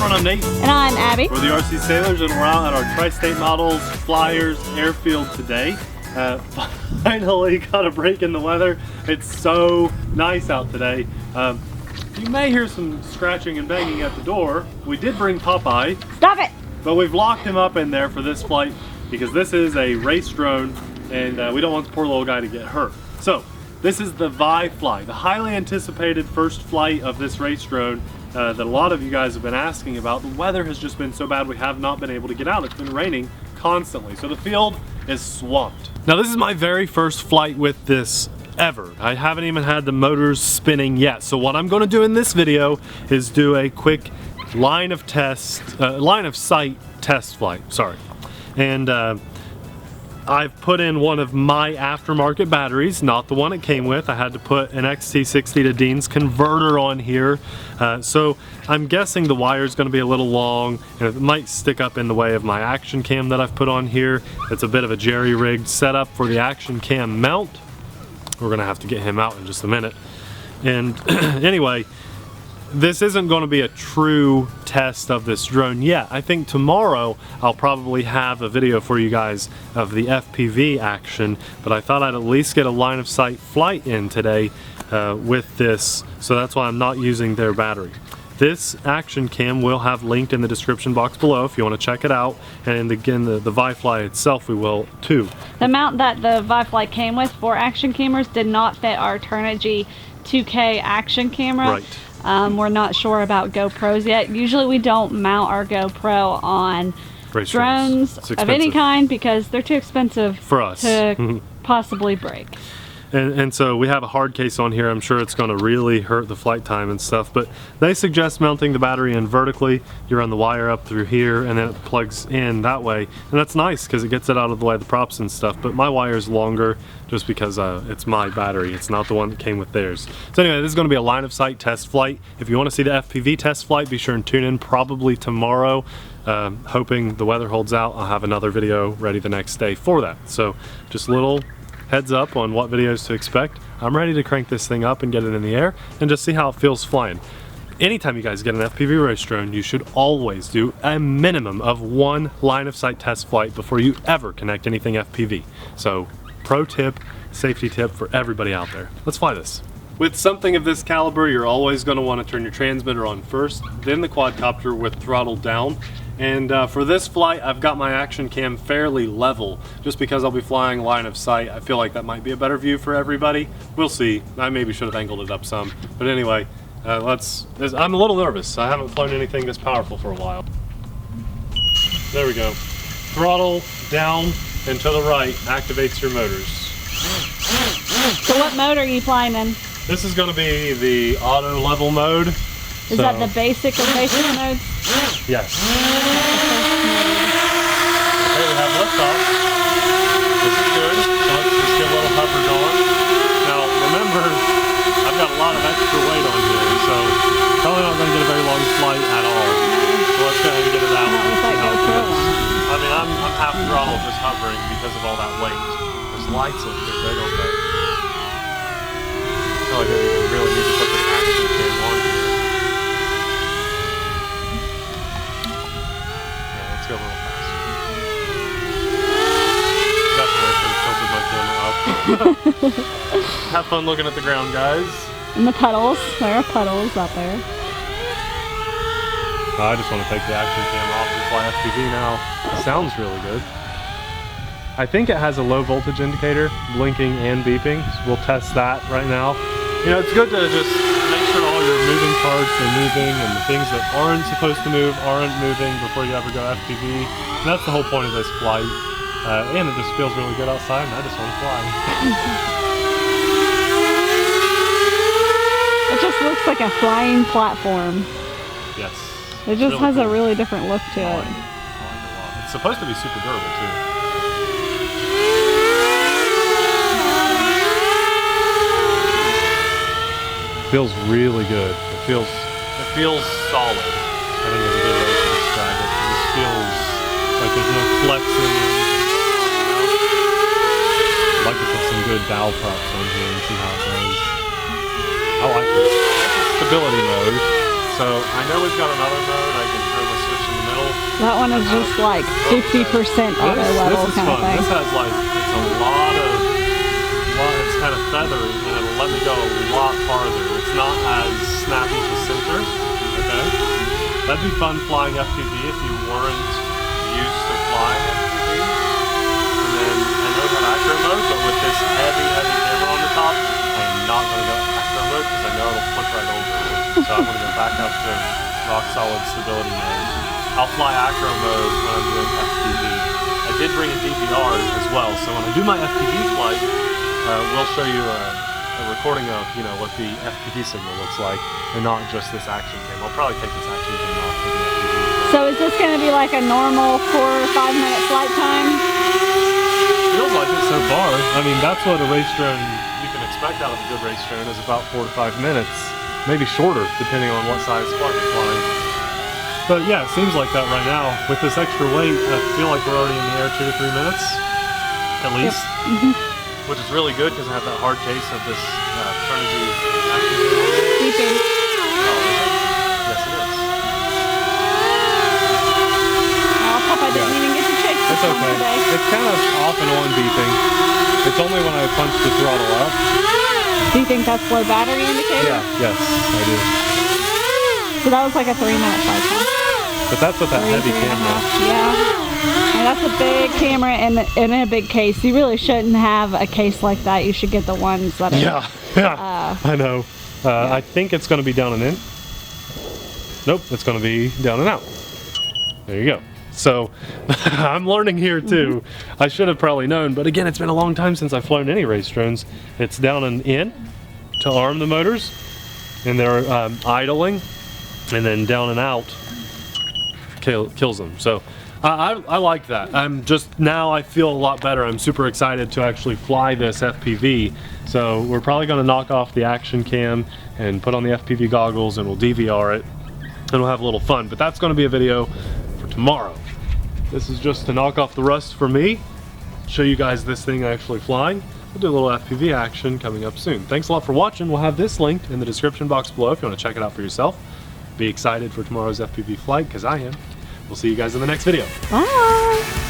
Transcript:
everyone, I'm Nate. And I'm Abby. We're the TheRcSaylors, and we're out at our Tri-State Models Flyers Airfield today. Finally got a break in the weather. It's so nice out today. You may hear some scratching and banging at the door. We did bring Popeye. Stop it! But we've locked him up in there for this flight because this is a race drone and we don't want the poor little guy to get hurt. So this is the ViFly, the highly anticipated first flight of this race drone that a lot of you guys have been asking about. The weather has just been so bad we have not been able to get out. It's been raining constantly, so the field is swamped. Now this is my very first flight with this ever. I haven't even had the motors spinning yet. So what I'm going to do in this video is do a quick line of sight test flight. Sorry, and I've put in one of my aftermarket batteries, not the one it came with. I had to put an XT60 to Dean's converter on here. So I'm guessing the wire is going to be a little long and it might stick up in the way of my action cam that I've put on here. It's a bit of a jerry-rigged setup for the action cam mount. We're going to have to get him out in just a minute. And anyway, this isn't going to be a true test of this drone yet. I think tomorrow I'll probably have a video for you guys of the FPV action, but I thought I'd at least get a line of sight flight in today with this, so that's why I'm not using their battery. This action cam will have linked in the description box below if you want to check it out, and again the ViFly itself we will too. The mount that the ViFly came with for action cameras did not fit our TheRcSaylors 2K action camera. Right. We're not sure about GoPros yet. Usually we don't mount our GoPro on drones of any kind because they're too expensive for us to possibly break. And so we have a hard case on here. I'm sure it's going to really hurt the flight time and stuff, but they suggest mounting the battery in vertically. You run the wire up through here and then it plugs in that way, and that's nice because it gets it out of the way of the props and stuff. But my wire is longer just because it's my battery. It's not the one that came with theirs. So anyway, this is going to be a line of sight test flight. If you want to see the FPV test flight, be sure and tune in probably tomorrow. Hoping the weather holds out, I'll have another video ready the next day for that. So just a little heads up on what videos to expect. I'm ready to crank this thing up and get it in the air and just see how it feels flying. Anytime you guys get an FPV race drone, you should always do a minimum of one line of sight test flight before you ever connect anything FPV. So pro tip, safety tip for everybody out there. Let's fly this. With something of this caliber, you're always going to want to turn your transmitter on first, then the quadcopter with throttle down. And for this flight, I've got my action cam fairly level, just because I'll be flying line of sight. I feel like that might be a better view for everybody. We'll see. I maybe should have angled it up some. But anyway, I'm a little nervous. I haven't flown anything this powerful for a while. There we go. Throttle down and to the right activates your motors. So what mode are you flying in? This is going to be the auto level mode. Is that the basic of basic modes? Yes. Okay, we have liftoff. This is good. So let's just get a little hover going. Now remember, I've got a lot of extra weight on here, so probably not going to get a very long flight at all. So let's go ahead and get it out. I mean, I'm half throttle just hovering because of all that weight. There's lights up here, they don't know. I feel like I really need to put this action cam on here. Let's go a little faster. Definitely should have tilted my camera up. Have fun looking at the ground, guys. And the puddles. There are puddles out there. I just want to take the action camera off and fly FPV now. It sounds really good. I think it has a low voltage indicator, blinking and beeping. So we'll test that right now. You know, it's good to just make sure all your moving parts are moving and the things that aren't supposed to move aren't moving before you ever go FPV. And that's the whole point of this flight. And it just feels really good outside and I just want to fly. It just looks like a flying platform. Yes. It just has a really different look to it. I like it a lot. It's supposed to be super durable too. Feels really good. It feels solid. I think is a good way to describe it. It just feels like there's no flexing. I'd like to put some good valve props on here and see how it goes. I like it. Stability mode. So I know we've got another mode. I can turn the switch in the middle. That one is just like 50% auto level kind of thing. This has like, it's a lot, it's kind of feathery, and it'll let me go a lot farther. It's not as snappy to center, okay? That'd be fun flying FPV if you weren't used to flying FPV. And then I know it's on acro mode, but with this heavy camera on the top, I am not going to go acro mode because I know it'll flip right over. So I'm going to go back up to rock solid stability mode. I'll fly acro mode when I'm doing FPV. I did bring a DVR as well, so when I do my FPV flight, we'll show you a recording of, you know, what the FPV signal looks like, and not just this action cam. I'll probably take this action cam off for the FPV. So is this going to be like a normal 4 or 5 minute flight time? Feels like it so far. I mean, that's what a race drone you can expect out of a good race drone is about 4 to 5 minutes, maybe shorter depending on what size flight you're flying. But yeah, it seems like that right now. With this extra weight, I feel like we're already in the air 2 to 3 minutes, at least. Yep. Which is really good because I have that hard case of this Trinity action cam. Beeping. Yes, it is. Oh, Pop, I didn't even get to check this It's okay. today. It's kind of off and on beeping. It's only when I punch the throttle up. Do you think that's low battery indicator? Yeah, yes, I do. So that was like a 3 minute flight time. But that's with that heavy camera. Yeah. And that's a big camera and in a big case. You really shouldn't have a case like that. You should get the ones that are... Yeah, I know. I think it's going to be down and in. Nope, it's going to be down and out. There you go. So I'm learning here too. I should have probably known, but again, it's been a long time since I've flown any race drones. It's down and in to arm the motors, and they're idling, and then down and out kills them. So I like that. Now I feel a lot better. I'm super excited to actually fly this FPV. So we're probably going to knock off the action cam and put on the FPV goggles, and we'll DVR it, and we'll have a little fun. But that's going to be a video for tomorrow. This is just to knock off the rust for me, show you guys this thing actually flying. We'll do a little FPV action coming up soon. Thanks a lot for watching. We'll have this linked in the description box below if you want to check it out for yourself. Be excited for tomorrow's FPV flight, because I am. We'll see you guys in the next video. Bye!